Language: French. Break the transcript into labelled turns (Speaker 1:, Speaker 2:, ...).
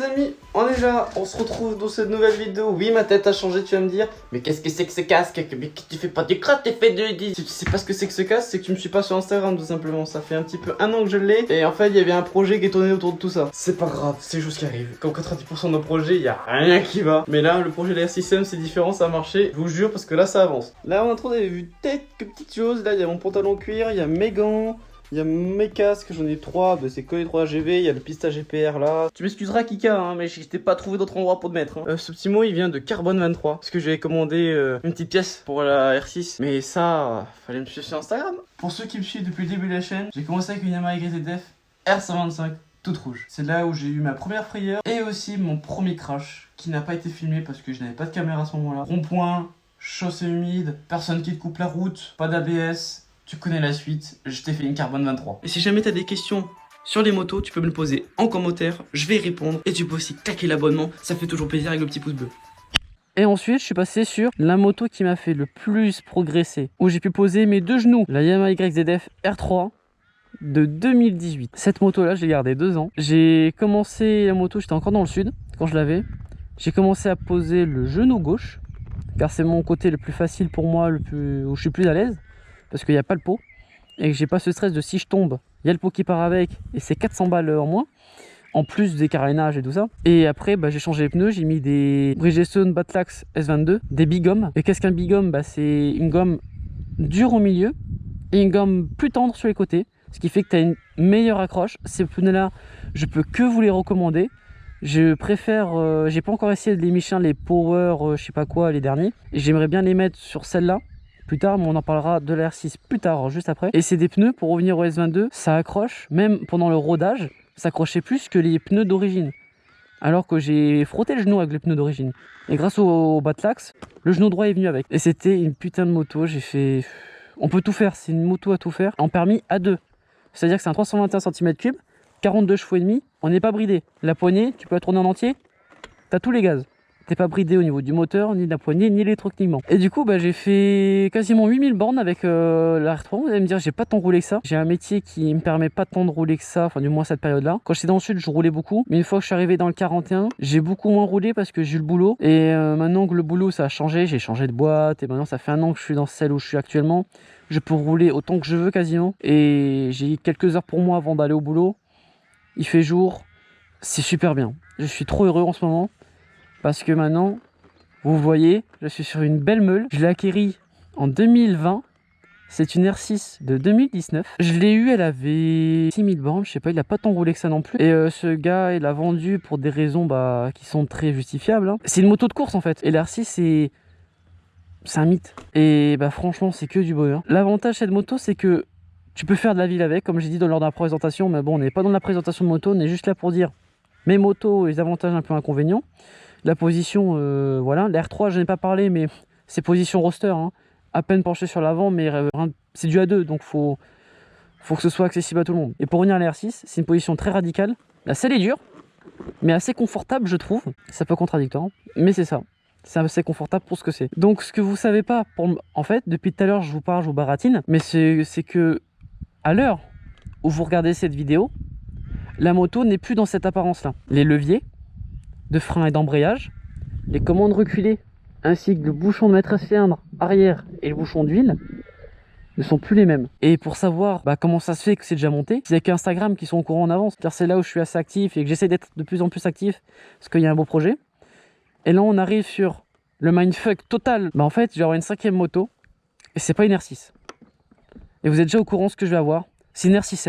Speaker 1: les amis, on est là, on se retrouve dans cette nouvelle vidéo. Oui, ma tête a changé, tu vas me dire. Mais qu'est-ce que c'est que ce casque? Mais tu fais pas du crâne, t'es fait de... Tu sais pas ce que c'est que ce casque, c'est que tu me suis pas sur Instagram tout simplement. Ça fait un petit peu 1 an que je l'ai. Et en fait, il y avait un projet qui tournait autour de tout ça. C'est pas grave, c'est des choses qui arrivent. Comme 90% de nos projets, il y a rien qui va. Mais là, le projet de l'R6M, c'est différent, ça a marché. Je vous jure, parce que là, ça avance. Là, en intro, on avait vu quelques petites choses. Là, il y a mon pantalon cuir, il y a mes gants. Il y a mes casques, j'en ai 3, bah c'est que les 3 AGV, il y a le pistache GPR là. Tu m'excuseras Kika, hein, mais je t'ai pas trouvé d'autre endroit pour te mettre. Hein. Ce petit mot il vient de Carbone 23, parce que j'avais commandé une petite pièce pour la R6. Mais ça, fallait me suivre sur Instagram. Pour ceux qui me suivent depuis le début de la chaîne, j'ai commencé avec une Yamaha YZF R125, toute rouge. C'est là où j'ai eu ma première frayeur et aussi mon premier crash, qui n'a pas été filmé parce que je n'avais pas de caméra à ce moment-là. Rond-point, chaussée humide, personne qui te coupe la route, pas d'ABS. Tu connais la suite, je t'ai fait une Carbone 23. Et si jamais t'as des questions sur les motos, tu peux me le poser en commentaire, je vais y répondre. Et tu peux aussi claquer l'abonnement, ça fait toujours plaisir avec le petit pouce bleu. Et ensuite, je suis passé sur la moto qui m'a fait le plus progresser, où j'ai pu poser mes 2 genoux, la Yamaha YZF R3 de 2018. Cette moto-là, je l'ai gardée 2 ans. J'ai commencé la moto, j'étais encore dans le sud quand je l'avais. J'ai commencé à poser le genou gauche, car c'est mon côté le plus facile pour moi, où je suis plus à l'aise. Parce qu'il n'y a pas le pot et que j'ai pas ce stress de si je tombe, il y a le pot qui part avec et c'est 400 balles en moins, en plus des carénages et tout ça. Et après j'ai changé les pneus, j'ai mis des Bridgestone Batlax S22, des bigommes. Et qu'est-ce qu'un bighomme? C'est une gomme dure au milieu et une gomme plus tendre sur les côtés, ce qui fait que tu as une meilleure accroche. Ces pneus là, je peux que vous les recommander. Je préfère, j'ai pas encore essayé les Michelin, les Power, je sais pas quoi, les derniers. J'aimerais bien les mettre sur celle-là plus tard, mais on en parlera de la R6 plus tard, juste après. Et c'est des pneus, pour revenir au S22, ça accroche, même pendant le rodage, ça accrochait plus que les pneus d'origine. Alors que j'ai frotté le genou avec les pneus d'origine. Et grâce au Batlax, le genou droit est venu avec. Et c'était une putain de moto, j'ai fait... On peut tout faire, c'est une moto à tout faire, en permis à 2. C'est-à-dire que c'est un 321 cm3, 42 chevaux et demi, on n'est pas bridé. La poignée, tu peux la tourner en entier, t'as tous les gaz. T'es pas bridé au niveau du moteur, ni de la poignée, ni l'électroquement. Et du coup, j'ai fait quasiment 8000 bornes avec la R3. Vous allez me dire, j'ai pas tant roulé que ça. J'ai un métier qui me permet pas tant de rouler que ça, enfin du moins cette période-là. Quand j'étais dans le sud, je roulais beaucoup. Mais une fois que je suis arrivé dans le 41, j'ai beaucoup moins roulé parce que j'ai eu le boulot. Et maintenant que le boulot, ça a changé, j'ai changé de boîte. Et maintenant, ça fait 1 an que je suis dans celle où je suis actuellement. Je peux rouler autant que je veux quasiment. Et j'ai quelques heures pour moi avant d'aller au boulot. Il fait jour. C'est super bien. Je suis trop heureux en ce moment. Parce que maintenant, vous voyez, je suis sur une belle meule. Je l'ai acquérie en 2020. C'est une R6 de 2019. Je l'ai eu, elle avait 6000 bornes. Je sais pas, il a pas tant roulé que ça non plus. Et ce gars, il l'a vendu pour des raisons qui sont très justifiables. Hein. C'est une moto de course en fait. Et l'R6, c'est un mythe. Et franchement, c'est que du bonheur. L'avantage de cette moto, c'est que tu peux faire de la ville avec, comme j'ai dit lors de la présentation. Mais bon, on n'est pas dans la présentation de moto. On est juste là pour dire mes motos, les avantages un peu inconvénients. La position, voilà, la R3 je n'ai pas parlé, mais c'est position roster, hein. À peine penché sur l'avant, mais c'est du A2, donc faut que ce soit accessible à tout le monde. Et pour revenir à la R6, c'est une position très radicale. La selle est dure, mais assez confortable je trouve. C'est un peu contradictoire, mais c'est ça. C'est assez confortable pour ce que c'est. Donc ce que vous savez pas, en fait, depuis tout à l'heure je vous parle, je vous baratine, mais c'est que à l'heure où vous regardez cette vidéo, la moto n'est plus dans cette apparence-là. Les leviers de frein et d'embrayage, les commandes reculées, ainsi que le bouchon de maître à cylindre arrière et le bouchon d'huile ne sont plus les mêmes. Et pour savoir comment ça se fait que c'est déjà monté, c'est avec Instagram qui sont au courant en avance, car c'est là où je suis assez actif et que j'essaie d'être de plus en plus actif, parce qu'il y a un beau projet. Et là on arrive sur le mindfuck total. En fait, je vais avoir une 5e moto, et c'est pas une R6. Et vous êtes déjà au courant de ce que je vais avoir, c'est une R6M.